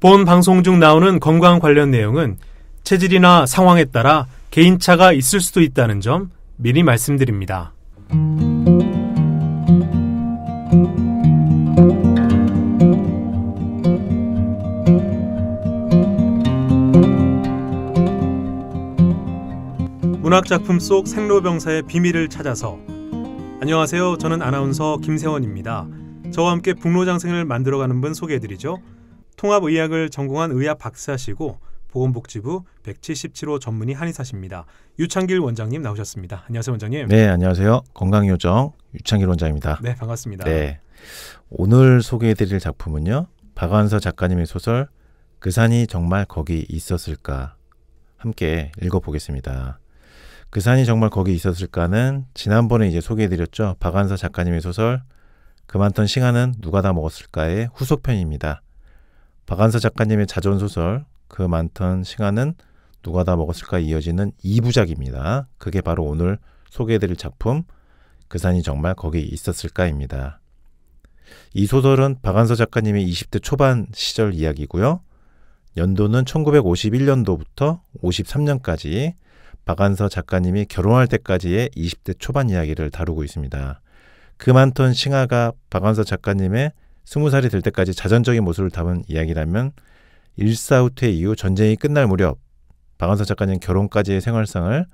본 방송 중 나오는 건강 관련 내용은 체질이나 상황에 따라 개인차가 있을 수도 있다는 점 미리 말씀드립니다. 문학작품 속 생로병사의 비밀을 찾아서. 안녕하세요. 저는 아나운서 김세원입니다. 저와 함께 북로장생을 만들어가는 분 소개해드리죠. 통합의학을 전공한 의학 박사시고 보건복지부 177호 전문의 한의사십니다. 유창길 원장님 나오셨습니다. 안녕하세요, 원장님. 네, 안녕하세요. 건강요정 유창길 원장입니다. 네, 반갑습니다. 네, 오늘 소개해드릴 작품은요, 박완서 작가님의 소설 그 산이 정말 거기 있었을까, 함께 읽어보겠습니다. 그 산이 정말 거기 있었을까는 지난번에 이제 소개해드렸죠. 박완서 작가님의 소설 그 많던 싱아는 누가 다 먹었을까의 후속편입니다. 박완서 작가님의 자전소설 그 많던 싱아는 누가 다 먹었을까 이어지는 2부작입니다. 그게 바로 오늘 소개해드릴 작품 그 산이 정말 거기 있었을까입니다. 이 소설은 박완서 작가님의 20대 초반 시절 이야기고요. 연도는 1951년도부터 53년까지 박완서 작가님이 결혼할 때까지의 20대 초반 이야기를 다루고 있습니다. 그 많던 싱아가 박완서 작가님의 20살이 될 때까지 자전적인 모습을 담은 이야기라면 일사후퇴 이후 전쟁이 끝날 무렵 박완서 작가님 결혼까지의 생활상을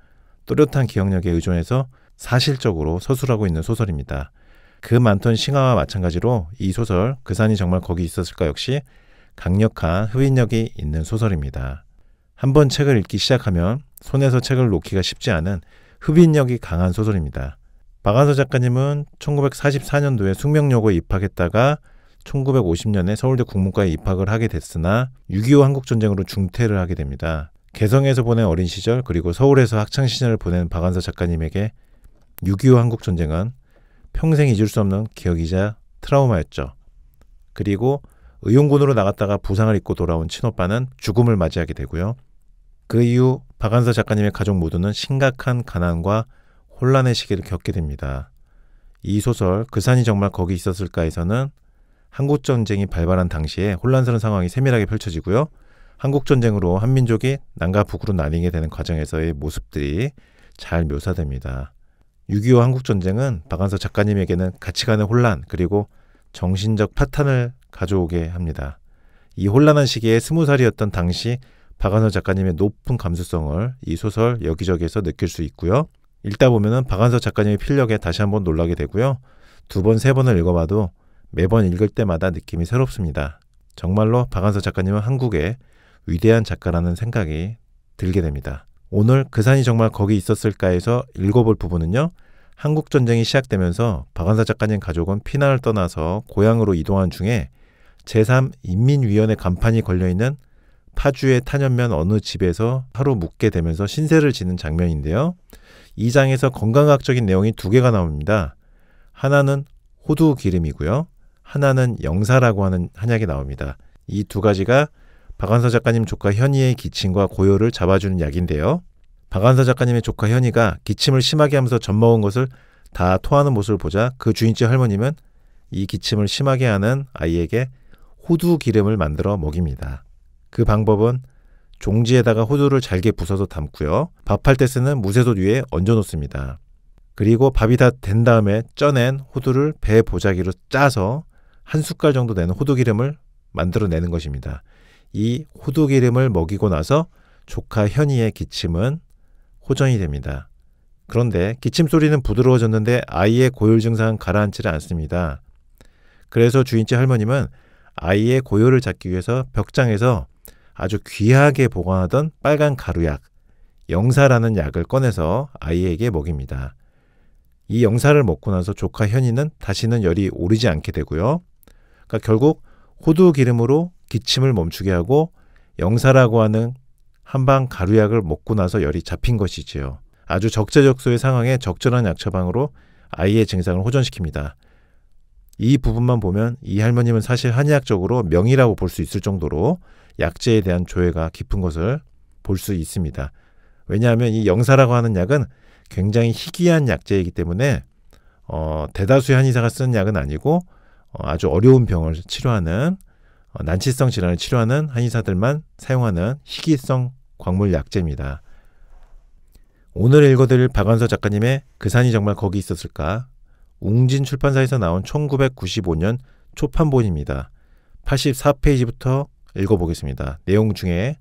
또렷한 기억력에 의존해서 사실적으로 서술하고 있는 소설입니다. 그 많던 싱아와 마찬가지로 이 소설 그 산이 정말 거기 있었을까 역시 강력한 흡인력이 있는 소설입니다. 한번 책을 읽기 시작하면 손에서 책을 놓기가 쉽지 않은 흡인력이 강한 소설입니다. 박완서 작가님은 1944년도에 숙명여고에 입학했다가 1950년에 서울대 국문과에 입학을 하게 됐으나 6.25 한국전쟁으로 중퇴를 하게 됩니다. 개성에서 보낸 어린 시절 그리고 서울에서 학창시절을 보낸 박완서 작가님에게 6.25 한국전쟁은 평생 잊을 수 없는 기억이자 트라우마였죠. 그리고 의용군으로 나갔다가 부상을 입고 돌아온 친오빠는 죽음을 맞이하게 되고요. 그 이후 박완서 작가님의 가족 모두는 심각한 가난과 혼란의 시기를 겪게 됩니다. 이 소설 그 산이 정말 거기 있었을까에서는 한국전쟁이 발발한 당시에 혼란스러운 상황이 세밀하게 펼쳐지고요. 한국전쟁으로 한민족이 남과 북으로 나뉘게 되는 과정에서의 모습들이 잘 묘사됩니다. 6.25 한국전쟁은 박완서 작가님에게는 가치관의 혼란 그리고 정신적 파탄을 가져오게 합니다. 이 혼란한 시기에 20살이었던 당시 박완서 작가님의 높은 감수성을 이 소설 여기저기에서 느낄 수 있고요. 읽다 보면은 박완서 작가님의 필력에 다시 한번 놀라게 되고요. 2번, 3번을 읽어봐도 매번 읽을 때마다 느낌이 새롭습니다. 정말로 박완서 작가님은 한국의 위대한 작가라는 생각이 들게 됩니다. 오늘 그 산이 정말 거기 있었을까에서 읽어볼 부분은요. 한국전쟁이 시작되면서 박완서 작가님 가족은 피난을 떠나서 고향으로 이동한 중에 제3인민위원회 간판이 걸려있는 파주의 탄현면 어느 집에서 하루 묵게 되면서 신세를 지는 장면인데요. 이 장에서 건강학적인 내용이 2개가 나옵니다. 하나는 호두 기름이고요. 하나는 영사라고 하는 한약이 나옵니다. 이 2가지가 박완서 작가님 조카 현이의 기침과 고열을 잡아주는 약인데요. 박완서 작가님의 조카 현이가 기침을 심하게 하면서 젖먹은 것을 다 토하는 모습을 보자 그 주인집 할머님은 이 기침을 심하게 하는 아이에게 호두 기름을 만들어 먹입니다. 그 방법은 종지에다가 호두를 잘게 부숴서 담고요. 밥할 때 쓰는 무쇠솥 위에 얹어 놓습니다. 그리고 밥이 다 된 다음에 쪄낸 호두를 배 보자기로 짜서 한 숟갈 정도 되는 호두기름을 만들어내는 것입니다. 이 호두기름을 먹이고 나서 조카 현이의 기침은 호전이 됩니다. 그런데 기침 소리는 부드러워졌는데 아이의 고열 증상은 가라앉지를 않습니다. 그래서 주인집 할머님은 아이의 고열을 잡기 위해서 벽장에서 아주 귀하게 보관하던 빨간 가루약, 영사라는 약을 꺼내서 아이에게 먹입니다. 이 영사를 먹고 나서 조카 현이는 다시는 열이 오르지 않게 되고요. 그러니까 결국 호두 기름으로 기침을 멈추게 하고 영사라고 하는 한방 가루약을 먹고 나서 열이 잡힌 것이지요. 아주 적재적소의 상황에 적절한 약 처방으로 아이의 증상을 호전시킵니다. 이 부분만 보면 이 할머님은 사실 한의학적으로 명의라고 볼 수 있을 정도로 약재에 대한 조예가 깊은 것을 볼 수 있습니다. 왜냐하면 이 영사라고 하는 약은 굉장히 희귀한 약재이기 때문에 대다수의 한의사가 쓰는 약은 아니고 아주 어려운 병을 치료하는 난치성 질환을 치료하는 한의사들만 사용하는 희귀성 광물 약재입니다. 오늘 읽어드릴 박완서 작가님의 그 산이 정말 거기 있었을까? 웅진 출판사에서 나온 1995년 초판본입니다. 84페이지부터 읽어보겠습니다. 내용 중에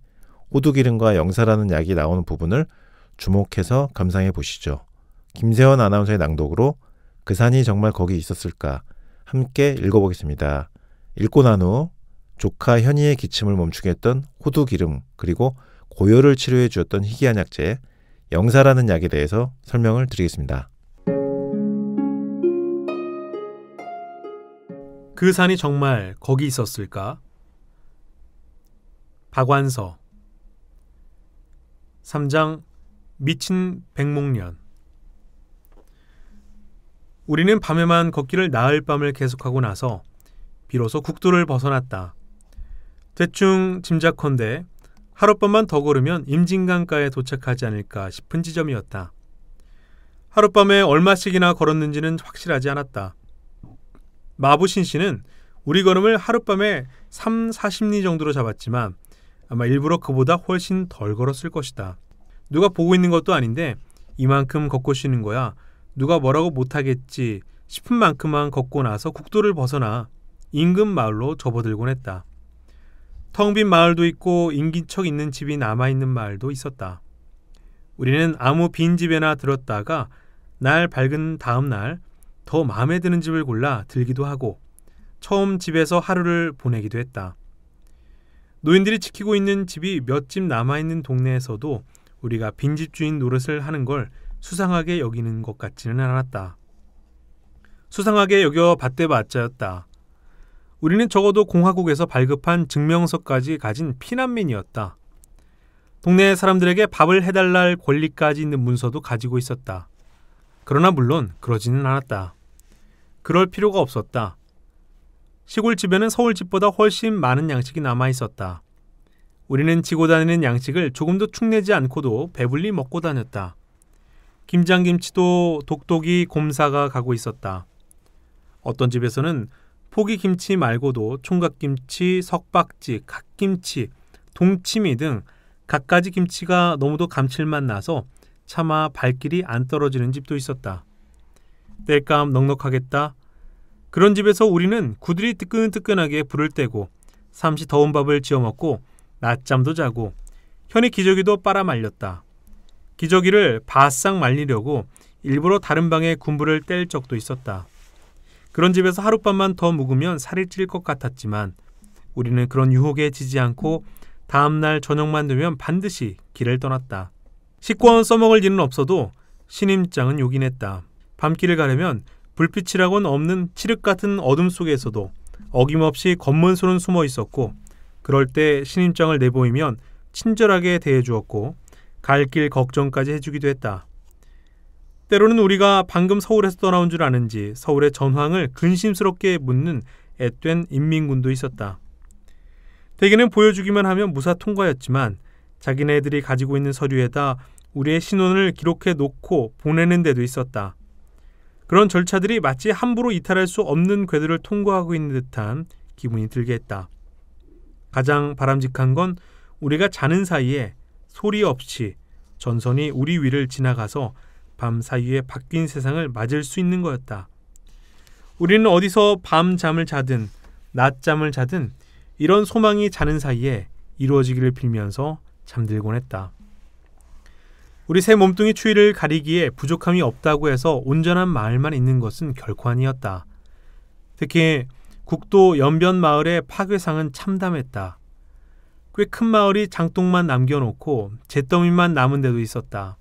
호두기름과 영사라는 약이 나오는 부분을 주목해서 감상해 보시죠. 김세원 아나운서의 낭독으로 그 산이 정말 거기 있었을까? 함께 읽어보겠습니다. 읽고 난 후 조카 현이의 기침을 멈추게 했던 호두기름 그리고 고열을 치료해 주었던 희귀한 약재 영사라는 약에 대해서 설명을 드리겠습니다. 그 산이 정말 거기 있었을까? 박완서 3장 미친 백목련. 우리는 밤에만 걷기를 나흘 밤을 계속하고 나서 비로소 국도를 벗어났다. 대충 짐작컨대 하룻밤만 더 걸으면 임진강가에 도착하지 않을까 싶은 지점이었다. 하룻밤에 얼마씩이나 걸었는지는 확실하지 않았다. 마부신 씨는 우리 걸음을 하룻밤에 30-40리 정도로 잡았지만 아마 일부러 그보다 훨씬 덜 걸었을 것이다. 누가 보고 있는 것도 아닌데 이만큼 걷고 쉬는 거야 누가 뭐라고 못하겠지 싶은 만큼만 걷고 나서 국도를 벗어나 인근 마을로 접어들곤 했다. 텅 빈 마을도 있고 인기척 있는 집이 남아있는 마을도 있었다. 우리는 아무 빈 집에나 들었다가 날 밝은 다음 날 더 마음에 드는 집을 골라 들기도 하고 처음 집에서 하루를 보내기도 했다. 노인들이 지키고 있는 집이 몇 집 남아있는 동네에서도 우리가 빈집 주인 노릇을 하는 걸 수상하게 여기는 것 같지는 않았다. 수상하게 여겨 밭대밭자였다. 우리는 적어도 공화국에서 발급한 증명서까지 가진 피난민이었다. 동네 사람들에게 밥을 해달랄 권리까지 있는 문서도 가지고 있었다. 그러나 물론 그러지는 않았다. 그럴 필요가 없었다. 시골집에는 서울집보다 훨씬 많은 양식이 남아있었다. 우리는 지고 다니는 양식을 조금도 축내지 않고도 배불리 먹고 다녔다. 김장김치도 독독이 곰사가 가고 있었다. 어떤 집에서는 포기김치 말고도 총각김치, 석박지, 갓김치, 동치미 등 갖가지 김치가 너무도 감칠맛 나서 차마 발길이 안 떨어지는 집도 있었다. 땔감 넉넉하겠다. 그런 집에서 우리는 구들이 뜨끈뜨끈하게 불을 떼고 삼시 더운 밥을 지어 먹고 낮잠도 자고 현이 기저귀도 빨아 말렸다. 기저귀를 바싹 말리려고 일부러 다른 방에 군부를 뗄 적도 있었다. 그런 집에서 하룻밤만 더 묵으면 살이 찔 것 같았지만 우리는 그런 유혹에 지지 않고 다음날 저녁만 되면 반드시 길을 떠났다. 식권 써먹을 일은 없어도 신임장은 요긴했다. 밤길을 가려면 불빛이라고는 없는 칠흑 같은 어둠 속에서도 어김없이 검문소는 숨어 있었고 그럴 때 신임장을 내보이면 친절하게 대해주었고 갈 길 걱정까지 해주기도 했다. 때로는 우리가 방금 서울에서 떠나온 줄 아는지 서울의 전황을 근심스럽게 묻는 앳된 인민군도 있었다. 대개는 보여주기만 하면 무사 통과였지만 자기네들이 가지고 있는 서류에다 우리의 신원을 기록해 놓고 보내는 데도 있었다. 그런 절차들이 마치 함부로 이탈할 수 없는 궤도를 통과하고 있는 듯한 기분이 들게 했다. 가장 바람직한 건 우리가 자는 사이에 소리 없이 전선이 우리 위를 지나가서 밤 사이에 바뀐 세상을 맞을 수 있는 거였다. 우리는 어디서 밤잠을 자든 낮잠을 자든 이런 소망이 자는 사이에 이루어지기를 빌면서 잠들곤 했다. 우리 새 몸뚱이 추위를 가리기에 부족함이 없다고 해서 온전한 마을만 있는 것은 결코 아니었다. 특히 국도 연변 마을의 파괴상은 참담했다. 꽤 큰 마을이 장독만 남겨놓고 잿더미만 남은 데도 있었다.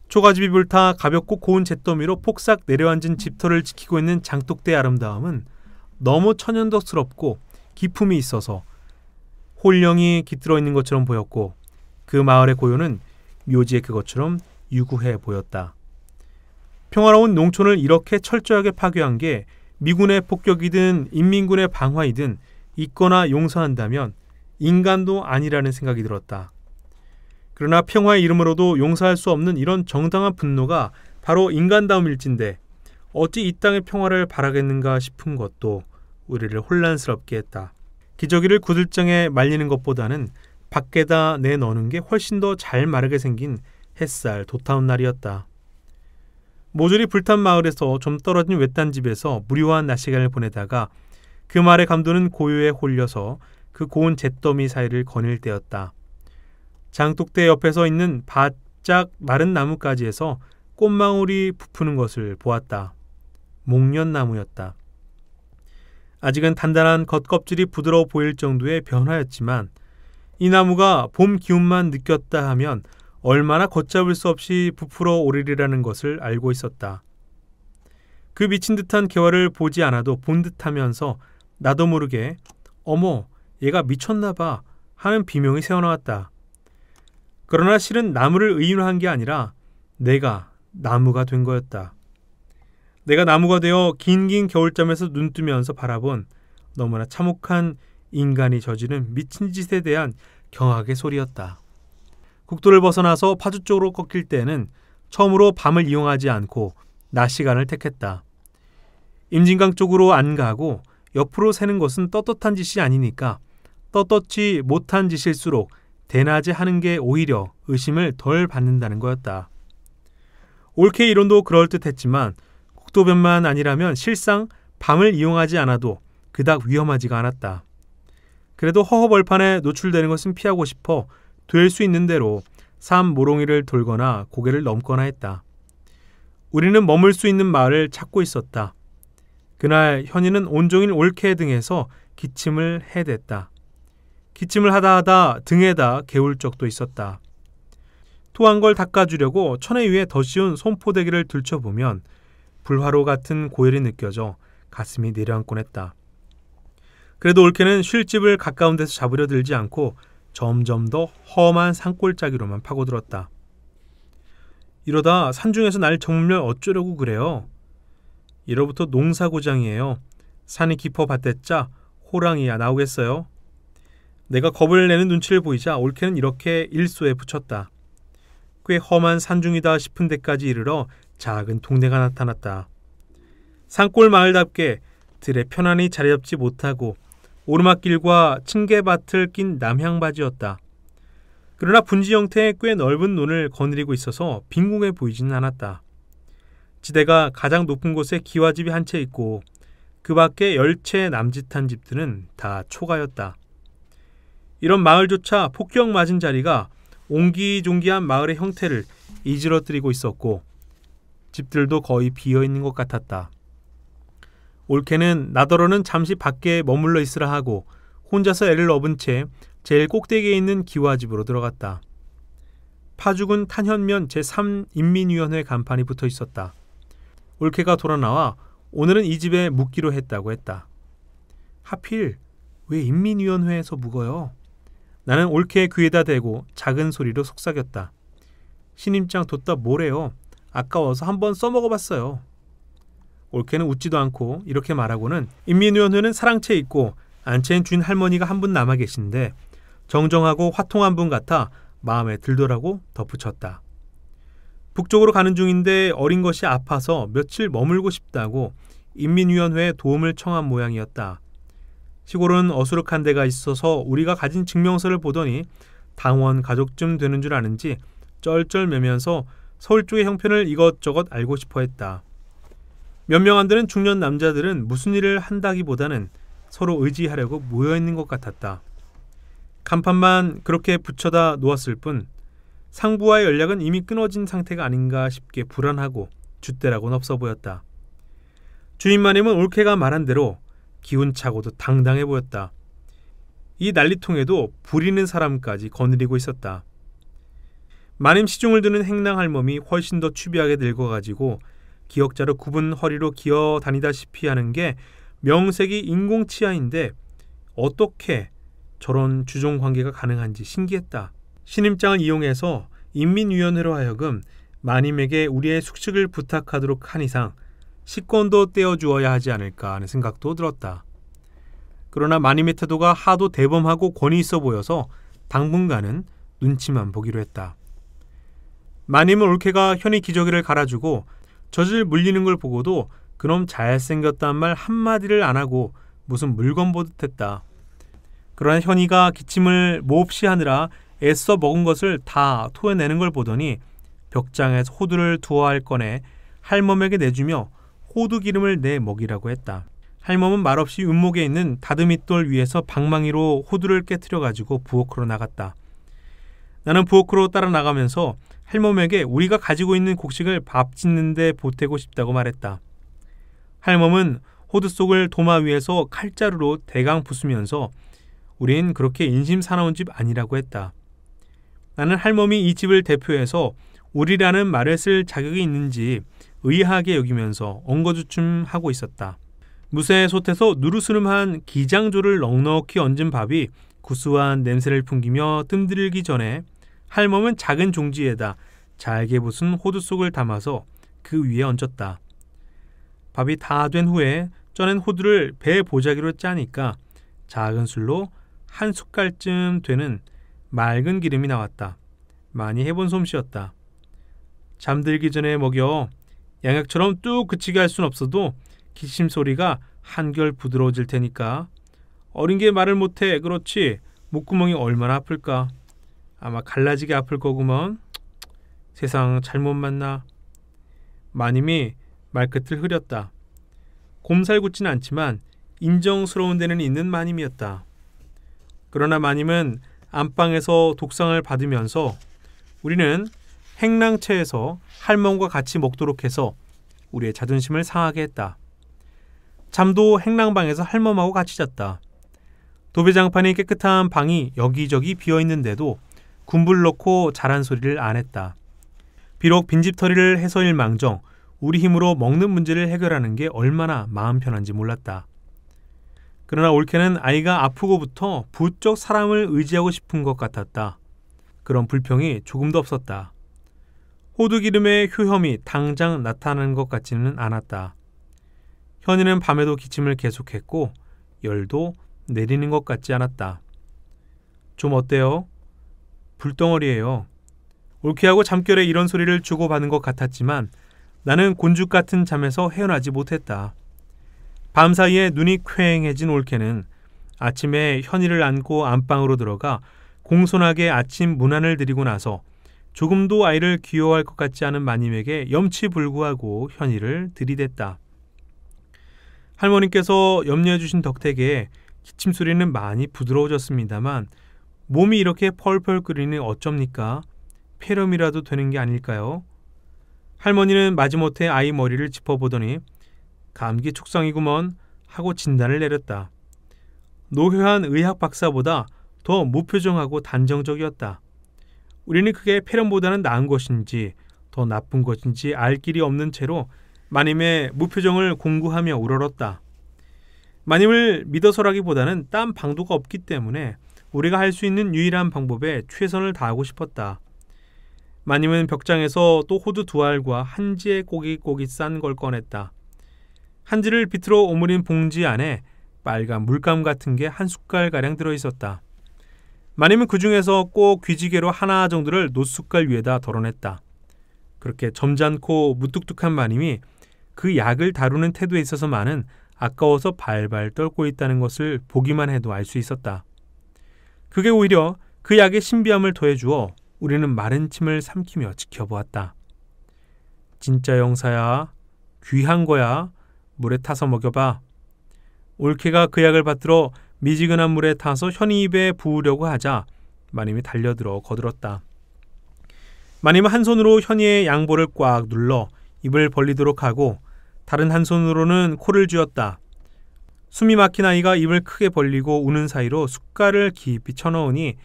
초가집이 불타 가볍고 고운 잿더미로 폭삭 내려앉은 집터를 지키고 있는 장독대의 아름다움은 너무 천연덕스럽고 기품이 있어서 홀령이 깃들어 있는 것처럼 보였고 그 마을의 고요는 묘지의 그것처럼 유구해 보였다. 평화로운 농촌을 이렇게 철저하게 파괴한 게 미군의 폭격이든 인민군의 방화이든 있거나 용서한다면 인간도 아니라는 생각이 들었다. 그러나 평화의 이름으로도 용서할 수 없는 이런 정당한 분노가 바로 인간다움일진데 어찌 이 땅의 평화를 바라겠는가 싶은 것도 우리를 혼란스럽게 했다. 기저귀를 구들장에 말리는 것보다는 밖에다 내넣는 게 훨씬 더 잘 마르게 생긴 햇살 돋아온 날이었다. 모조리 불탄 마을에서 좀 떨어진 외딴 집에서 무료한 낮 시간을 보내다가 그 말에 감도는 고요에 홀려서 그 고운 잿더미 사이를 거닐 때였다. 장독대 옆에 서 있는 바짝 마른 나뭇가지에서 꽃망울이 부푸는 것을 보았다. 목련나무였다. 아직은 단단한 겉껍질이 부드러워 보일 정도의 변화였지만 이 나무가 봄 기운만 느꼈다 하면 얼마나 걷잡을 수 없이 부풀어 오르리라는 것을 알고 있었다. 그 미친 듯한 개화를 보지 않아도 본 듯하면서 나도 모르게 어머 얘가 미쳤나 봐 하는 비명이 새어나왔다. 그러나 실은 나무를 의인화한 게 아니라 내가 나무가 된 거였다. 내가 나무가 되어 긴긴 겨울잠에서 눈뜨면서 바라본 너무나 참혹한 인간이 저지른 미친 짓에 대한 경악의 소리였다. 국도를 벗어나서 파주 쪽으로 꺾일 때는 처음으로 밤을 이용하지 않고 낮 시간을 택했다. 임진강 쪽으로 안 가고 옆으로 새는 것은 떳떳한 짓이 아니니까 떳떳지 못한 짓일수록 대낮에 하는 게 오히려 의심을 덜 받는다는 거였다. 옳게 이론도 그럴듯했지만 국도변만 아니라면 실상 밤을 이용하지 않아도 그닥 위험하지가 않았다. 그래도 허허벌판에 노출되는 것은 피하고 싶어 될 수 있는 대로 산 모롱이를 돌거나 고개를 넘거나 했다. 우리는 머물 수 있는 마을을 찾고 있었다. 그날 현이는 온종일 올케 등에서 기침을 해댔다. 기침을 하다 등에다 개울 적도 있었다. 토한 걸 닦아주려고 천에 위에 더 씌운 손포대기를 들춰보면 불화로 같은 고열이 느껴져 가슴이 내려앉곤 했다. 그래도 올케는 쉴집을 가까운 데서 잡으려 들지 않고 점점 더 험한 산골짜기로만 파고들었다. 이러다 산중에서 날 정말 어쩌려고 그래요? 이로부터 농사고장이에요. 산이 깊어 봤댔자 호랑이야 나오겠어요? 내가 겁을 내는 눈치를 보이자 올케는 이렇게 일소에 붙였다. 꽤 험한 산중이다 싶은 데까지 이르러 작은 동네가 나타났다. 산골 마을답게 들에 편안히 자리 잡지 못하고 오르막길과 층계밭을 낀 남향바지였다. 그러나 분지 형태의 꽤 넓은 논을 거느리고 있어서 빈궁해 보이지는 않았다. 지대가 가장 높은 곳에 기와집이 한 채 있고 그 밖에 10채 남짓한 집들은 다 초가였다. 이런 마을조차 폭격 맞은 자리가 옹기종기한 마을의 형태를 이지러뜨리고 있었고 집들도 거의 비어있는 것 같았다. 올케는 나더러는 잠시 밖에 머물러 있으라 하고 혼자서 애를 업은 채 제일 꼭대기에 있는 기와집으로 들어갔다. 파죽은 탄현면 제3인민위원회 간판이 붙어 있었다. 올케가 돌아나와 오늘은 이 집에 묵기로 했다고 했다. 하필 왜 인민위원회에서 묵어요? 나는 올케의 귀에다 대고 작은 소리로 속삭였다. 신임장 뒀다 뭐래요? 아까워서 한번 써먹어봤어요. 올케는 웃지도 않고 이렇게 말하고는 인민위원회는 사랑채 있고 안채인 주인 할머니가 한 분 남아 계신데 정정하고 화통한 분 같아 마음에 들더라고 덧붙였다. 북쪽으로 가는 중인데 어린 것이 아파서 며칠 머물고 싶다고 인민위원회에 도움을 청한 모양이었다. 시골은 어수룩한 데가 있어서 우리가 가진 증명서를 보더니 당원 가족쯤 되는 줄 아는지 쩔쩔매면서 서울 쪽의 형편을 이것저것 알고 싶어 했다. 몇 명 안 되는 중년 남자들은 무슨 일을 한다기보다는 서로 의지하려고 모여있는 것 같았다. 간판만 그렇게 붙여다 놓았을 뿐 상부와의 연락은 이미 끊어진 상태가 아닌가 싶게 불안하고 줏대라고는 없어 보였다. 주인마님은 올케가 말한 대로 기운차고도 당당해 보였다. 이 난리통에도 부리는 사람까지 거느리고 있었다. 마님 시중을 드는 행랑할멈이 훨씬 더 추비하게 늙어가지고 기역자로 굽은 허리로 기어 다니다시피 하는 게 명색이 인공치아인데 어떻게 저런 주종관계가 가능한지 신기했다. 신임장을 이용해서 인민위원회로 하여금 마님에게 우리의 숙식을 부탁하도록 한 이상 식권도 떼어주어야 하지 않을까 하는 생각도 들었다. 그러나 마님의 태도가 하도 대범하고 권위 있어 보여서 당분간은 눈치만 보기로 했다. 마님은 올케가 현이 기저귀를 갈아주고 젖을 물리는 걸 보고도 그놈 잘생겼단 말 한마디를 안 하고 무슨 물건 보듯 했다. 그러나 현이가 기침을 몹시 하느라 애써 먹은 것을 다 토해내는 걸 보더니 벽장에서 호두를 두어 알 꺼내 할멈에게 내주며 호두 기름을 내 먹이라고 했다. 할멈은 말없이 윤목에 있는 다듬이돌 위에서 방망이로 호두를 깨트려 가지고 부엌으로 나갔다. 나는 부엌으로 따라 나가면서 할멈에게 우리가 가지고 있는 곡식을 밥 짓는 데 보태고 싶다고 말했다. 할멈은 호두 속을 도마 위에서 칼자루로 대강 부수면서 우린 그렇게 인심 사나운 집 아니라고 했다. 나는 할멈이 이 집을 대표해서 우리라는 말을 쓸 자격이 있는지 의아하게 여기면서 엉거주춤하고 있었다. 무쇠 솥에서 누르스름한 기장조를 넉넉히 얹은 밥이 구수한 냄새를 풍기며 뜸들기 전에 할멈은 작은 종지에다 잘게 부순 호두 속을 담아서 그 위에 얹었다. 밥이 다 된 후에 쪄낸 호두를 배 보자기로 짜니까 작은 술로 한 숟갈쯤 되는 맑은 기름이 나왔다. 많이 해본 솜씨였다. 잠들기 전에 먹여 양약처럼 뚝 그치게 할 순 없어도 기침 소리가 한결 부드러워질 테니까. 어린 게 말을 못해 그렇지 목구멍이 얼마나 아플까. 아마 갈라지게 아플 거구먼. 세상 잘못 만나. 마님이 말끝을 흐렸다. 곰살궂지는 않지만 인정스러운 데는 있는 마님이었다. 그러나 마님은 안방에서 독상을 받으면서 우리는 행랑채에서 할멈과 같이 먹도록 해서 우리의 자존심을 상하게 했다. 잠도 행랑방에서 할멈하고 같이 잤다. 도배장판이 깨끗한 방이 여기저기 비어있는데도 군불 넣고 자란 소리를 안 했다. 비록 빈집털이를 해서일망정 우리 힘으로 먹는 문제를 해결하는 게 얼마나 마음 편한지 몰랐다. 그러나 올케는 아이가 아프고부터 부쩍 사람을 의지하고 싶은 것 같았다. 그런 불평이 조금도 없었다. 호두기름의 효험이 당장 나타나는 것 같지는 않았다. 현이는 밤에도 기침을 계속했고 열도 내리는 것 같지 않았다. 좀 어때요? 불덩어리예요. 올케하고 잠결에 이런 소리를 주고받은 것 같았지만 나는 곤죽 같은 잠에서 헤어나지 못했다. 밤사이에 눈이 퀭해진 올케는 아침에 현이를 안고 안방으로 들어가 공손하게 아침 문안을 드리고 나서 조금도 아이를 귀여워할 것 같지 않은 마님에게 염치불구하고 현이를 들이댔다. 할머니께서 염려해 주신 덕택에 기침 소리는 많이 부드러워졌습니다만 몸이 이렇게 펄펄 끓이니 어쩝니까? 폐렴이라도 되는 게 아닐까요? 할머니는 마지못해 아이 머리를 짚어보더니 감기 축성이구먼 하고 진단을 내렸다. 노회한 의학 박사보다 더 무표정하고 단정적이었다. 우리는 그게 폐렴보다는 나은 것인지 더 나쁜 것인지 알 길이 없는 채로 마님의 무표정을 공구하며 우러렀다. 마님을 믿어서라기보다는 딴 방도가 없기 때문에 우리가 할 수 있는 유일한 방법에 최선을 다하고 싶었다. 마님은 벽장에서 또 호두 2알과 한지의 꼬깃꼬깃 싼 걸 꺼냈다. 한지를 비틀어 오므린 봉지 안에 빨간 물감 같은 게 한 숟갈가량 들어있었다. 마님은 그 중에서 꼭 귀지개로 하나 정도를 노숟갈 위에다 덜어냈다. 그렇게 점잖고 무뚝뚝한 마님이 그 약을 다루는 태도에 있어서만은 아까워서 발발 떨고 있다는 것을 보기만 해도 알 수 있었다. 그게 오히려 그 약의 신비함을 더해주어 우리는 마른 침을 삼키며 지켜보았다. 진짜 영사야, 귀한 거야. 물에 타서 먹여봐. 올케가 그 약을 받들어 미지근한 물에 타서 현이 입에 부으려고 하자 마님이 달려들어 거들었다. 마님은 한 손으로 현이의 양볼을 꽉 눌러 입을 벌리도록 하고 다른 한 손으로는 코를 쥐었다. 숨이 막힌 아이가 입을 크게 벌리고 우는 사이로 숟갈을 깊이 쳐넣으니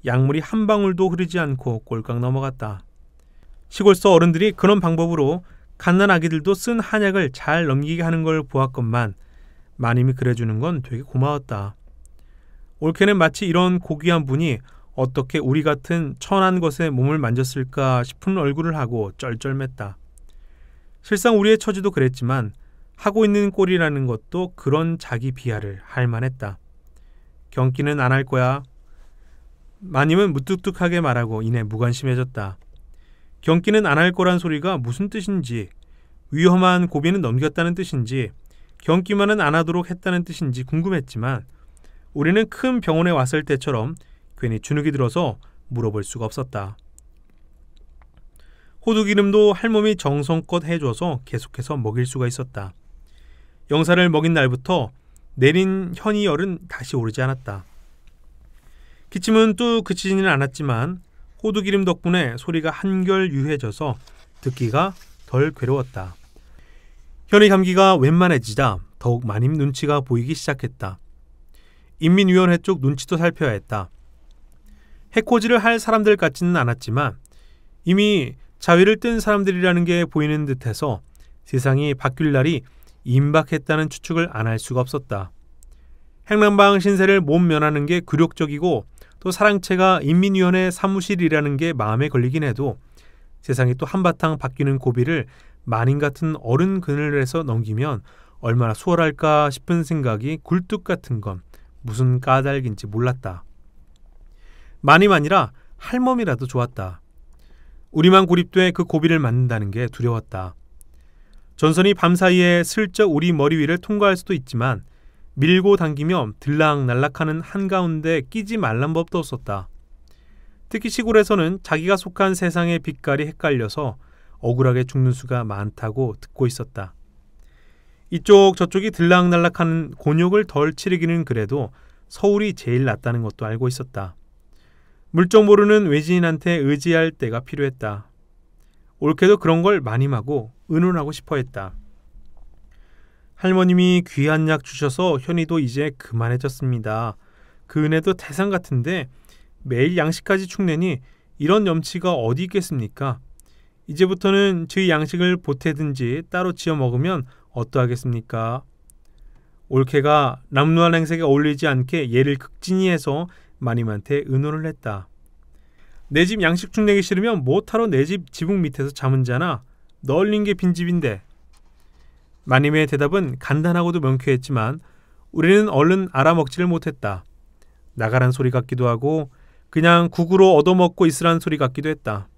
약물이 한 방울도 흐르지 않고 꼴깍 넘어갔다. 시골서 어른들이 그런 방법으로 갓난 아기들도 쓴 한약을 잘 넘기게 하는 걸 보았건만 마님이 그래주는 건 되게 고마웠다. 올케는 마치 이런 고귀한 분이 어떻게 우리 같은 천한 것에 몸을 만졌을까 싶은 얼굴을 하고 쩔쩔맸다. 실상 우리의 처지도 그랬지만 하고 있는 꼴이라는 것도 그런 자기 비하를 할 만했다. 경기는 안 할 거야. 마님은 무뚝뚝하게 말하고 이내 무관심해졌다. 경기는 안 할 거란 소리가 무슨 뜻인지, 위험한 고비는 넘겼다는 뜻인지, 경기만은 안 하도록 했다는 뜻인지 궁금했지만 우리는 큰 병원에 왔을 때처럼 괜히 주눅이 들어서 물어볼 수가 없었다. 호두기름도 할멈이 정성껏 해줘서 계속해서 먹일 수가 있었다. 영사를 먹인 날부터 내린 현이열은 다시 오르지 않았다. 기침은 뚝 그치지는 않았지만 호두기름 덕분에 소리가 한결 유해져서 듣기가 덜 괴로웠다. 현의 감기가 웬만해지자 더욱 마님 눈치가 보이기 시작했다. 인민위원회 쪽 눈치도 살펴야 했다. 해코지를 할 사람들 같지는 않았지만 이미 자위를 뜬 사람들이라는 게 보이는 듯해서 세상이 바뀔 날이 임박했다는 추측을 안 할 수가 없었다. 행랑방 신세를 못 면하는 게 굴욕적이고 또 사랑채가 인민위원회 사무실이라는 게 마음에 걸리긴 해도 세상이 또 한바탕 바뀌는 고비를 마님 같은 어른 그늘에서 넘기면 얼마나 수월할까 싶은 생각이 굴뚝 같은 건 무슨 까닭인지 몰랐다. 마님 아니라 할멈이라도 좋았다. 우리만 고립돼 그 고비를 맞는다는 게 두려웠다. 전선이 밤사이에 슬쩍 우리 머리 위를 통과할 수도 있지만 밀고 당기며 들락날락하는 한가운데 끼지 말란 법도 없었다. 특히 시골에서는 자기가 속한 세상의 빛깔이 헷갈려서 억울하게 죽는 수가 많다고 듣고 있었다. 이쪽 저쪽이 들락날락하는 곤욕을 덜 치르기는 그래도 서울이 제일 낫다는 것도 알고 있었다. 물정 모르는 외지인한테 의지할 때가 필요했다. 옳게도 그런 걸 마님하고 의논하고 싶어 했다. 할머님이 귀한 약 주셔서 현이도 이제 그만해졌습니다. 그 은혜도 태산 같은데 매일 양식까지 축내니 이런 염치가 어디 있겠습니까? 이제부터는 저희 양식을 보태든지 따로 지어 먹으면 어떠하겠습니까? 올케가 남루한 행색에 어울리지 않게 얘를 극진히 해서 마님한테 의논을 했다. 내 집 양식 축내기 싫으면 못하러 내 집 지붕 밑에서 잠은 자나? 널린 게 빈집인데. 마님의 대답은 간단하고도 명쾌했지만 우리는 얼른 알아먹지를 못했다. 나가란 소리 같기도 하고 그냥 국으로 얻어먹고 있으란 소리 같기도 했다.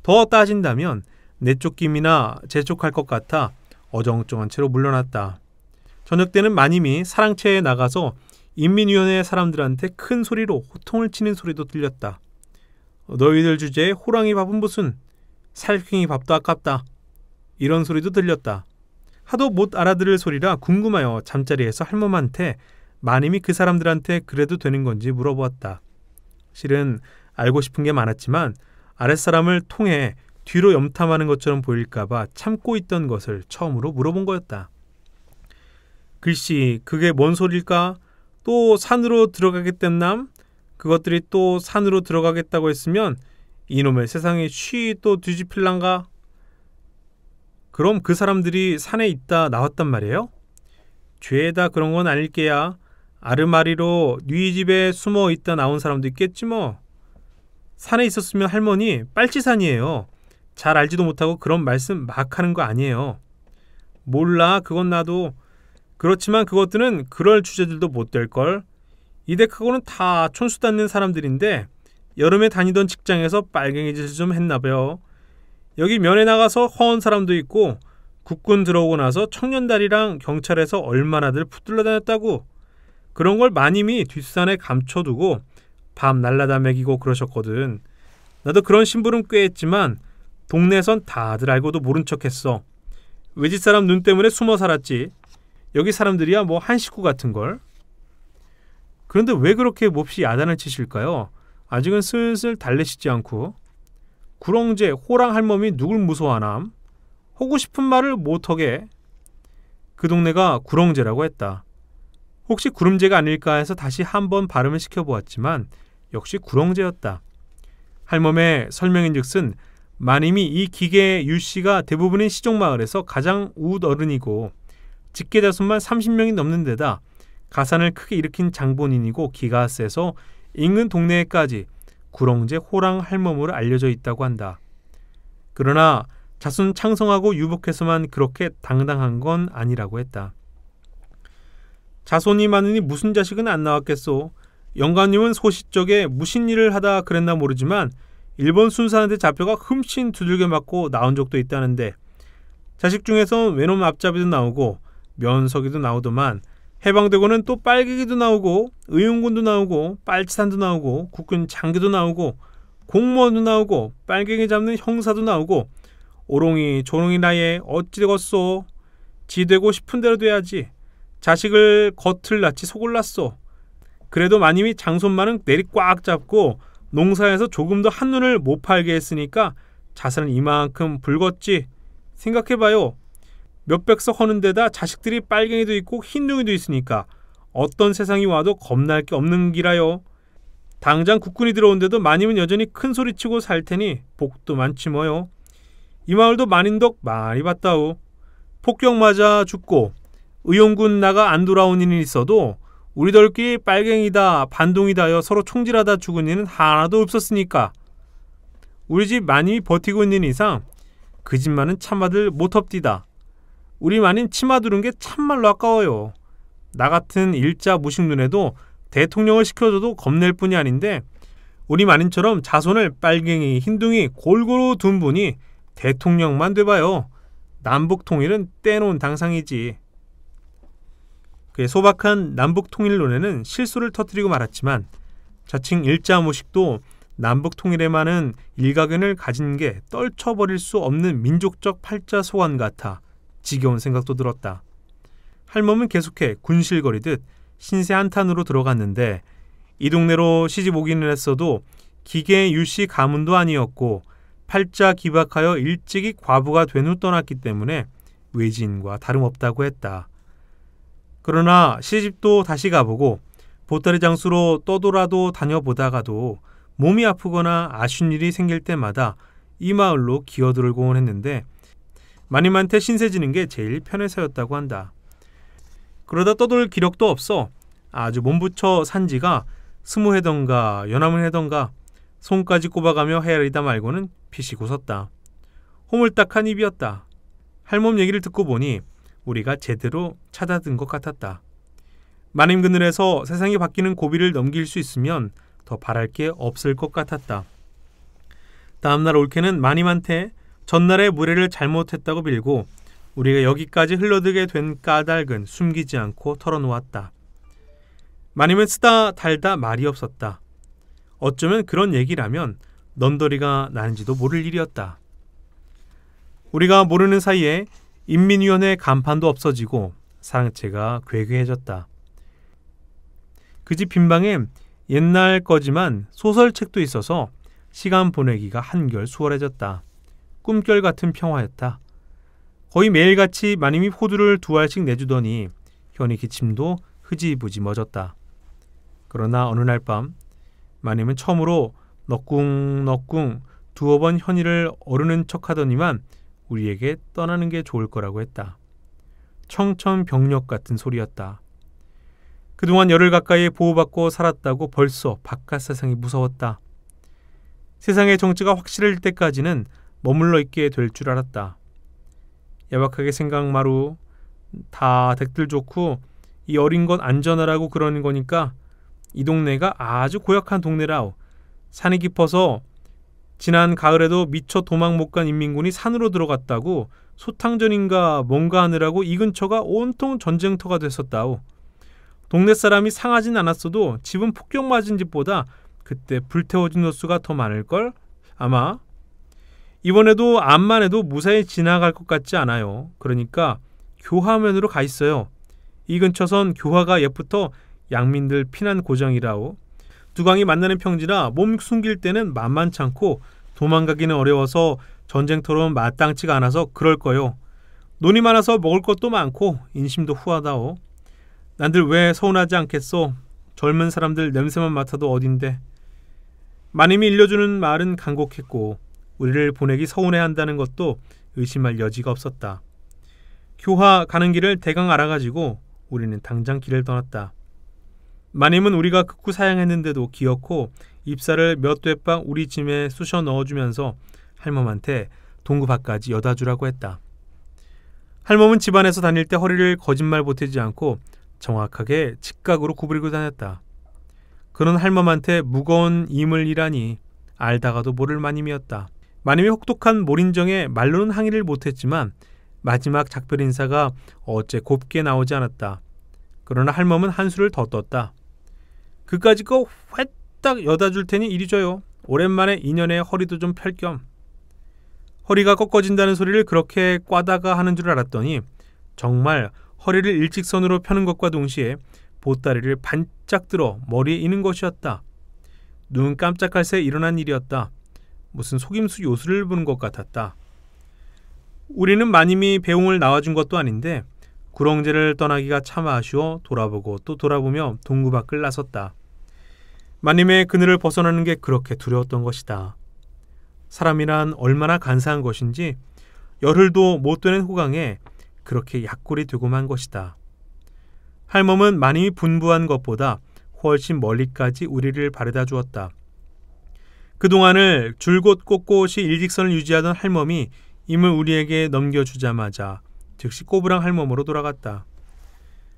더 따진다면 내 쫓김이나 재촉할 것 같아 어정쩡한 채로 물러났다. 저녁 때는 마님이 사랑채에 나가서 인민위원회 사람들한테 큰 소리로 호통을 치는 소리도 들렸다. 너희들 주제에 호랑이 밥은 무슨, 살쾡이 밥도 아깝다. 이런 소리도 들렸다. 하도 못 알아들을 소리라 궁금하여 잠자리에서 할멈한테 마님이 그 사람들한테 그래도 되는 건지 물어보았다. 실은 알고 싶은 게 많았지만 아랫사람을 통해 뒤로 염탐하는 것처럼 보일까봐 참고 있던 것을 처음으로 물어본 거였다. 글씨 그게 뭔 소릴까? 또 산으로 들어가겠댔남? 그것들이 또 산으로 들어가겠다고 했으면 이놈의 세상에 쉬 또 뒤집힐란가? 그럼 그 사람들이 산에 있다 나왔단 말이에요? 죄다 그런 건 아닐게야. 아르마리로 네 집에 숨어 있다 나온 사람도 있겠지 뭐. 산에 있었으면 할머니 빨치산이에요. 잘 알지도 못하고 그런 말씀 막 하는 거 아니에요. 몰라 그건 나도. 그렇지만 그것들은 그럴 주제들도 못 될걸. 이댁하고는 다 촌수 닿는 사람들인데 여름에 다니던 직장에서 빨갱이 짓을 좀 했나봐요. 여기 면회 나가서 허언 사람도 있고 국군 들어오고 나서 청년다리랑 경찰에서 얼마나들 붙들러 다녔다고. 그런 걸 마님이 뒷산에 감춰두고 밤 날라다 먹이고 그러셨거든. 나도 그런 심부름 꽤 했지만 동네에선 다들 알고도 모른 척했어. 외지 사람 눈 때문에 숨어 살았지. 여기 사람들이야 뭐 한 식구 같은걸. 그런데 왜 그렇게 몹시 야단을 치실까요? 아직은 슬슬 달래시지 않고. 구렁재 호랑 할멈이 누굴 무서워하남? 하고 싶은 말을 못하게. 그 동네가 구렁재라고 했다. 혹시 구름재가 아닐까 해서 다시 한번 발음을 시켜보았지만 역시 구렁재였다. 할멈의 설명인즉슨 마님이 이 기계 유씨가 대부분인 시종마을에서 가장 우어른이고 직계자손만 30명이 넘는 데다 가산을 크게 일으킨 장본인이고 기가 세서 인근 동네에까지 구렁재 호랑 할멈으로 알려져 있다고 한다. 그러나 자손 창성하고 유복해서만 그렇게 당당한 건 아니라고 했다. 자손이 많으니 무슨 자식은 안 나왔겠소. 영감님은 소시적에 무슨 일을 하다 그랬나 모르지만 일본 순사한테 잡혀가 흠씬 두들겨 맞고 나온 적도 있다는데 자식 중에선 외놈 앞잡이도 나오고 면석이도 나오더만 해방되고는 또 빨갱이도 나오고 의용군도 나오고 빨치산도 나오고 국군 장교도 나오고 공무원도 나오고 빨갱이 잡는 형사도 나오고 오롱이 조롱이 나에 어찌 되겠소. 지 되고 싶은 대로 돼야지. 자식을 겉을 낳지 속을 낳소. 그래도 마님이 장손만은 내리 꽉 잡고 농사에서 조금 더 한눈을 못 팔게 했으니까 자산은 이만큼 불겄지. 생각해봐요. 몇백석 하는 데다 자식들이 빨갱이도 있고 흰둥이도 있으니까 어떤 세상이 와도 겁날 게 없는 기라요. 당장 국군이 들어온데도 마님은 여전히 큰 소리치고 살 테니 복도 많지 뭐요. 이 마을도 만인덕 많이 봤다오. 폭격 맞아 죽고 의용군 나가 안 돌아온 일이 있어도 우리들끼리 빨갱이다 반동이다여 서로 총질하다 죽은 일은 하나도 없었으니까 우리 집 마님이 버티고 있는 이상 그 집만은 참아들 못합디다. 우리 마님 치마 두른 게 참말로 아까워요. 나 같은 일자 무식눈에도 대통령을 시켜줘도 겁낼 뿐이 아닌데 우리 마님처럼 자손을 빨갱이 흰둥이 골고루 둔 분이 대통령만 돼봐요. 남북통일은 떼놓은 당상이지. 그의 소박한 남북통일론에는 실수를 터뜨리고 말았지만 자칭 일자무식도 남북통일에만은 일가견을 가진 게 떨쳐버릴 수 없는 민족적 팔자소환 같아 지겨운 생각도 들었다. 할멈은 계속해 군실거리듯 신세 한탄으로 들어갔는데 이 동네로 시집 오기는 했어도 기계 유씨 가문도 아니었고 팔자 기박하여 일찍이 과부가 된 후 떠났기 때문에 외지인과 다름없다고 했다. 그러나 시집도 다시 가보고 보따리 장수로 떠돌아도 다녀보다가도 몸이 아프거나 아쉬운 일이 생길 때마다 이 마을로 기어들곤 했는데 마님한테 신세 지는 게 제일 편해서였다고 한다. 그러다 떠돌 기력도 없어 아주 몸부쳐 산지가 20해던가 연하문해던가 손까지 꼽아가며 헤아리다 말고는 피식 웃었다. 호물딱한 입이었다. 할멈 얘기를 듣고 보니 우리가 제대로 찾아든 것 같았다. 마님 그늘에서 세상이 바뀌는 고비를 넘길 수 있으면 더 바랄 게 없을 것 같았다. 다음날 올케는 마님한테 전날의 무례를 잘못했다고 빌고 우리가 여기까지 흘러들게 된 까닭은 숨기지 않고 털어놓았다. 마님은 쓰다 달다 말이 없었다. 어쩌면 그런 얘기라면 넌더리가 나는지도 모를 일이었다. 우리가 모르는 사이에 인민위원회 간판도 없어지고 사랑채가 괴괴해졌다. 그 집 빈방에 옛날 거지만 소설책도 있어서 시간 보내기가 한결 수월해졌다. 꿈결 같은 평화였다. 거의 매일같이 마님이 호두를 2알씩 내주더니 현이 기침도 흐지부지 멎었다. 그러나 어느 날 밤 마님은 처음으로 넋궁 2번 현이를 어르는 척하더니만 우리에게 떠나는 게 좋을 거라고 했다. 청천벽력 같은 소리였다. 그동안 열흘 가까이 보호받고 살았다고 벌써 바깥 세상이 무서웠다. 세상의 정치가 확실할 때까지는 머물러 있게 될 줄 알았다. 야박하게 생각마루 다 댁들 좋고 이 어린 건 안전하라고 그러는 거니까 이 동네가 아주 고약한 동네라오. 산이 깊어서 지난 가을에도 미처 도망 못 간 인민군이 산으로 들어갔다고 소탕전인가 뭔가 하느라고 이 근처가 온통 전쟁터가 됐었다오. 동네 사람이 상하진 않았어도 집은 폭격 맞은 집보다 그때 불태워진 횟수가 더 많을걸? 아마 이번에도 암만 해도 무사히 지나갈 것 같지 않아요. 그러니까 교화면으로 가 있어요. 이 근처선 교화가 옛부터 양민들 피난 고장이라오. 두강이 만나는 평지라 몸 숨길 때는 만만찮고 도망가기는 어려워서 전쟁터로는 마땅치가 않아서 그럴 거요. 논이 많아서 먹을 것도 많고 인심도 후하다오. 난들 왜 서운하지 않겠소? 젊은 사람들 냄새만 맡아도 어딘데. 마님이 일러주는 말은 간곡했고 우리를 보내기 서운해한다는 것도 의심할 여지가 없었다. 교화 가는 길을 대강 알아가지고 우리는 당장 길을 떠났다. 마님은 우리가 극구 사양했는데도 기어코 입사를 몇 되빵 우리 짐에 쑤셔 넣어주면서 할멈한테 동구밥까지 여다주라고 했다. 할멈은 집안에서 다닐 때 허리를 거짓말 보태지 않고 정확하게 직각으로 구부리고 다녔다. 그런 할멈한테 무거운 임을 일하니 알다가도 모를 마님이었다. 마님의 혹독한 몰인정에 말로는 항의를 못했지만 마지막 작별 인사가 어째 곱게 나오지 않았다. 그러나 할멈은 한술을 더 떴다. 그까짓 거 회딱 여다 줄 테니 이리 줘요. 오랜만에 인연에 허리도 좀 펼 겸. 허리가 꺾어진다는 소리를 그렇게 꽈다가 하는 줄 알았더니 정말 허리를 일직선으로 펴는 것과 동시에 보따리를 반짝 들어 머리에 이는 것이었다. 눈 깜짝할 새 일어난 일이었다. 무슨 속임수 요술을 부는 것 같았다. 우리는 마님이 배웅을 나와준 것도 아닌데 구렁제를 떠나기가 참 아쉬워 돌아보고 또 돌아보며 동구 밖을 나섰다. 마님의 그늘을 벗어나는 게 그렇게 두려웠던 것이다. 사람이란 얼마나 간사한 것인지 열흘도 못 되는 호강에 그렇게 약골이 되고만 것이다. 할멈은 마님이 분부한 것보다 훨씬 멀리까지 우리를 바래다 주었다. 그동안을 줄곧 꼿꼿이 일직선을 유지하던 할멈이 임을 우리에게 넘겨주자마자 즉시 꼬부랑 할멈으로 돌아갔다.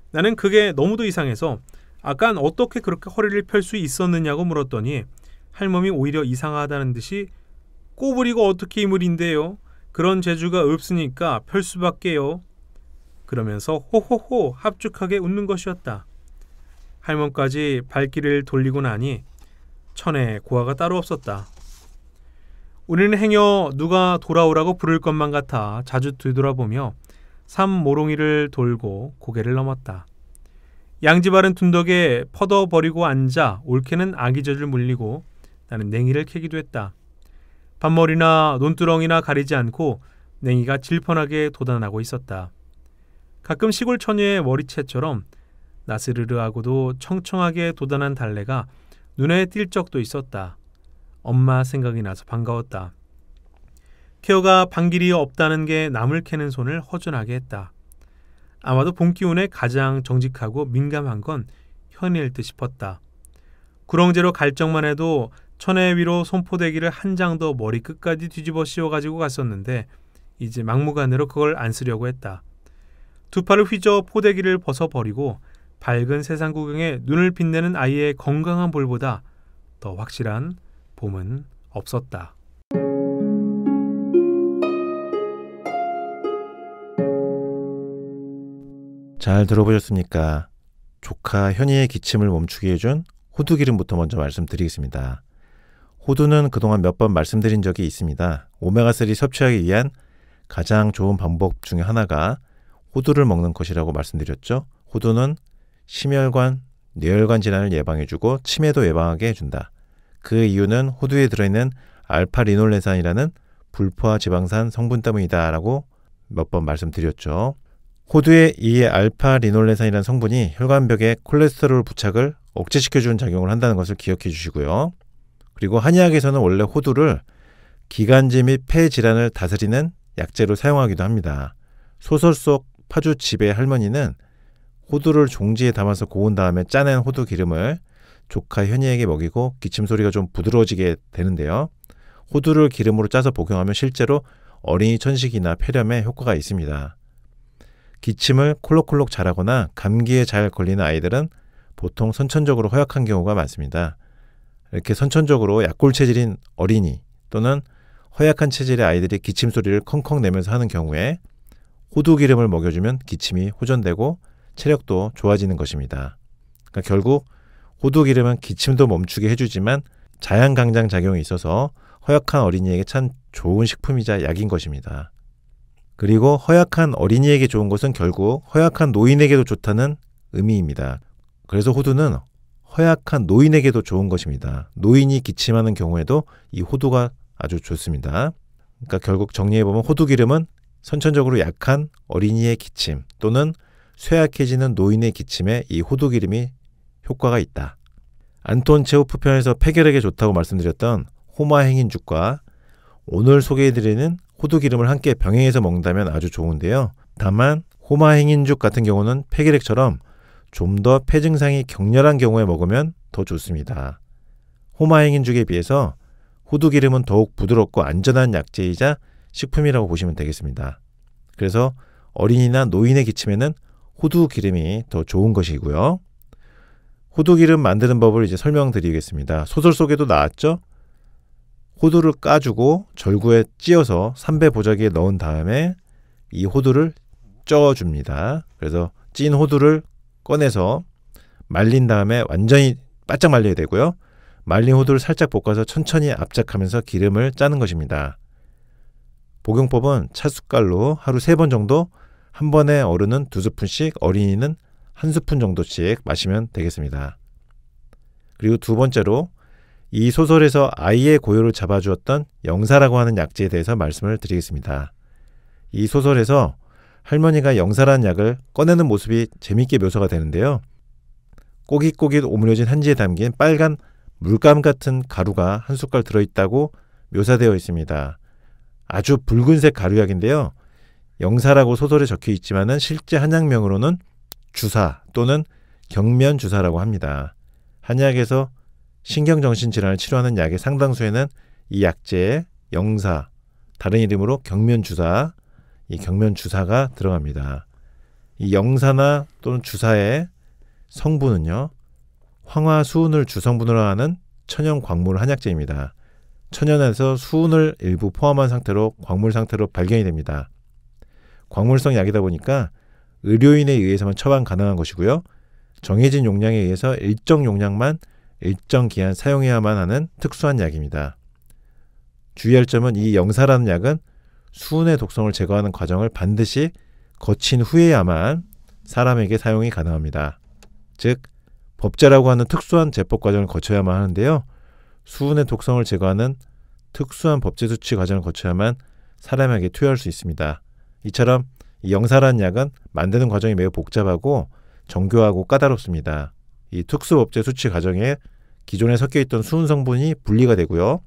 나는 그게 너무도 이상해서 아깐 어떻게 그렇게 허리를 펼 수 있었느냐고 물었더니 할멈이 오히려 이상하다는 듯이 꼬부리고 어떻게 이물인데요. 그런 재주가 없으니까 펼 수밖에요. 그러면서 호호호 합죽하게 웃는 것이었다. 할멈까지 발길을 돌리고 나니 천에 고아가 따로 없었다. 우리는 행여 누가 돌아오라고 부를 것만 같아 자주 뒤돌아보며 산모롱이를 돌고 고개를 넘었다. 양지바른 둔덕에 퍼덕버리고 앉아 올케는 아기젖을 물리고 나는 냉이를 캐기도 했다. 밥머리나 논두렁이나 가리지 않고 냉이가 질펀하게 돋아나고 있었다. 가끔 시골 처녀의 머리채처럼 나스르르하고도 청청하게 돋아난 달래가 눈에 띌 적도 있었다. 엄마 생각이 나서 반가웠다. 케어가 방길이 없다는 게 나물 캐는 손을 허전하게 했다. 아마도 봄기운에 가장 정직하고 민감한 건 현이일 듯 싶었다. 구렁제로 갈 적만 해도 천에 위로 손포대기를 한 장 더 머리 끝까지 뒤집어 씌워가지고 갔었는데 이제 막무가내로 그걸 안 쓰려고 했다. 두 팔을 휘저 포대기를 벗어버리고 밝은 세상 구경에 눈을 빛내는 아이의 건강한 볼보다 더 확실한 봄은 없었다. 잘 들어보셨습니까? 조카 현이의 기침을 멈추게 해준 호두기름부터 먼저 말씀드리겠습니다. 호두는 그동안 몇 번 말씀드린 적이 있습니다. 오메가3 섭취하기 위한 가장 좋은 방법 중에 하나가 호두를 먹는 것이라고 말씀드렸죠. 호두는 심혈관, 뇌혈관 질환을 예방해주고 치매도 예방하게 해준다. 그 이유는 호두에 들어있는 알파리놀레산이라는 불포화 지방산 성분 때문이다 라고 몇 번 말씀드렸죠. 호두의 이 알파리놀레산이라는 성분이 혈관벽에 콜레스테롤 부착을 억제시켜주는 작용을 한다는 것을 기억해 주시고요. 그리고 한의학에서는 원래 호두를 기관지 및 폐 질환을 다스리는 약재로 사용하기도 합니다. 소설 속 파주 집의 할머니는 호두를 종지에 담아서 고운 다음에 짜낸 호두 기름을 조카 현이에게 먹이고 기침 소리가 좀 부드러워지게 되는데요. 호두를 기름으로 짜서 복용하면 실제로 어린이 천식이나 폐렴에 효과가 있습니다. 기침을 콜록콜록 잘하거나 감기에 잘 걸리는 아이들은 보통 선천적으로 허약한 경우가 많습니다. 이렇게 선천적으로 약골 체질인 어린이 또는 허약한 체질의 아이들이 기침 소리를 컹컹 내면서 하는 경우에 호두 기름을 먹여주면 기침이 호전되고 체력도 좋아지는 것입니다. 그러니까 결국 호두 기름은 기침도 멈추게 해주지만 자양강장 작용이 있어서 허약한 어린이에게 참 좋은 식품이자 약인 것입니다. 그리고 허약한 어린이에게 좋은 것은 결국 허약한 노인에게도 좋다는 의미입니다. 그래서 호두는 허약한 노인에게도 좋은 것입니다. 노인이 기침하는 경우에도 이 호두가 아주 좋습니다. 그러니까 결국 정리해보면 호두 기름은 선천적으로 약한 어린이의 기침 또는 쇠약해지는 노인의 기침에 이 호두 기름이 효과가 있다. 안톤 체호프 편에서 폐결핵에 좋다고 말씀드렸던 호마행인죽과 오늘 소개해드리는 호두 기름을 함께 병행해서 먹는다면 아주 좋은데요. 다만 호마행인죽 같은 경우는 폐결핵처럼 좀 더 폐 증상이 격렬한 경우에 먹으면 더 좋습니다. 호마행인죽에 비해서 호두 기름은 더욱 부드럽고 안전한 약재이자 식품이라고 보시면 되겠습니다. 그래서 어린이나 노인의 기침에는 호두 기름이 더 좋은 것이고요. 호두 기름 만드는 법을 이제 설명드리겠습니다. 소설 속에도 나왔죠? 호두를 까주고 절구에 찧어서 삼배 보자기에 넣은 다음에 이 호두를 쪄줍니다. 그래서 찐 호두를 꺼내서 말린 다음에 완전히 바짝 말려야 되고요. 말린 호두를 살짝 볶아서 천천히 압착하면서 기름을 짜는 것입니다. 복용법은 차숟갈로 하루 3번 정도, 한 번에 어른은 2스푼씩, 어린이는 1스푼 정도씩 마시면 되겠습니다. 그리고 두 번째로 이 소설에서 아이의 고요를 잡아주었던 영사라고 하는 약재에 대해서 말씀을 드리겠습니다. 이 소설에서 할머니가 영사라는 약을 꺼내는 모습이 재미있게 묘사가 되는데요. 꼬깃꼬깃 오므려진 한지에 담긴 빨간 물감 같은 가루가 한 숟갈 들어있다고 묘사되어 있습니다. 아주 붉은색 가루약인데요. 영사라고 소설에 적혀 있지만은 실제 한약명으로는 주사 또는 경면주사라고 합니다. 한약에서 신경정신질환을 치료하는 약의 상당수에는 이 약재에 영사, 다른 이름으로 경면주사, 이 경면주사가 들어갑니다. 이 영사나 또는 주사의 성분은요, 황화수은을 주성분으로 하는 천연 광물 한약재입니다. 천연에서 수은을 일부 포함한 상태로 광물 상태로 발견이 됩니다. 광물성 약이다 보니까 의료인에 의해서만 처방 가능한 것이고요. 정해진 용량에 의해서 일정 용량만 일정 기한 사용해야만 하는 특수한 약입니다. 주의할 점은 이 영사라는 약은 수은의 독성을 제거하는 과정을 반드시 거친 후에야만 사람에게 사용이 가능합니다. 즉 법제라고 하는 특수한 제법 과정을 거쳐야만 하는데요. 수은의 독성을 제거하는 특수한 법제 수치 과정을 거쳐야만 사람에게 투여할 수 있습니다. 이처럼 이 영사라는 약은 만드는 과정이 매우 복잡하고 정교하고 까다롭습니다. 이 특수법제 수치 과정에 기존에 섞여있던 수은 성분이 분리가 되고요.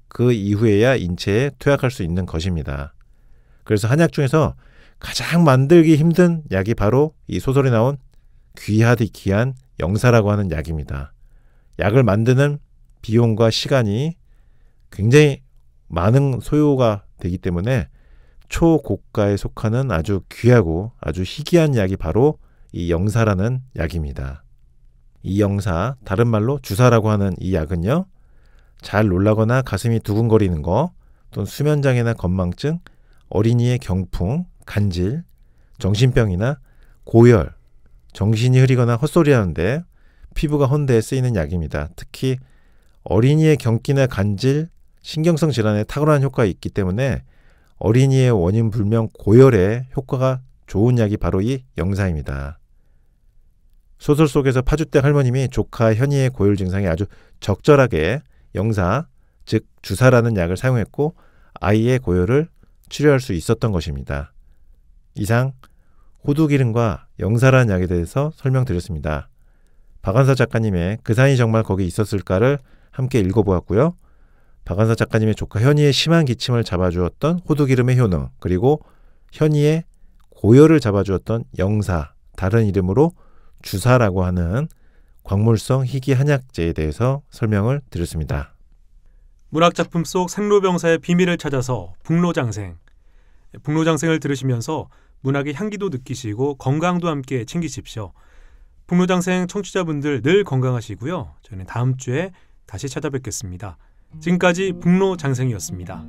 그 이후에야 인체에 투약할 수 있는 것입니다. 그래서 한약 중에서 가장 만들기 힘든 약이 바로 이 소설에 나온 귀하디 귀한 영사라고 하는 약입니다. 약을 만드는 비용과 시간이 굉장히 많은 소요가 되기 때문에 초고가에 속하는 아주 귀하고 아주 희귀한 약이 바로 이 영사라는 약입니다. 이 영사, 다른 말로 주사라고 하는 이 약은요, 잘 놀라거나 가슴이 두근거리는 거, 또는 수면장애나 건망증, 어린이의 경풍, 간질, 정신병이나 고열, 정신이 흐리거나 헛소리하는데 피부가 헌데에 쓰이는 약입니다. 특히 어린이의 경기나 간질, 신경성 질환에 탁월한 효과가 있기 때문에 어린이의 원인 불명 고열에 효과가 좋은 약이 바로 이 영사입니다. 소설 속에서 파주댁 할머님이 조카 현이의 고열 증상에 아주 적절하게 영사, 즉 주사라는 약을 사용했고 아이의 고열을 치료할 수 있었던 것입니다. 이상 호두기름과 영사라는 약에 대해서 설명드렸습니다. 박완서 작가님의 그산이 정말 거기 있었을까를 함께 읽어보았고요. 박완서 작가님의 조카 현이의 심한 기침을 잡아주었던 호두기름의 효능, 그리고 현이의 고열을 잡아주었던 영사, 다른 이름으로 주사라고 하는 광물성 희귀 한약재에 대해서 설명을 드렸습니다. 문학작품 속 생로병사의 비밀을 찾아서 북로장생. 북로장생을 들으시면서 문학의 향기도 느끼시고 건강도 함께 챙기십시오. 북로장생 청취자분들 늘 건강하시고요. 저희는 다음 주에 다시 찾아뵙겠습니다. 지금까지 북로장생이었습니다.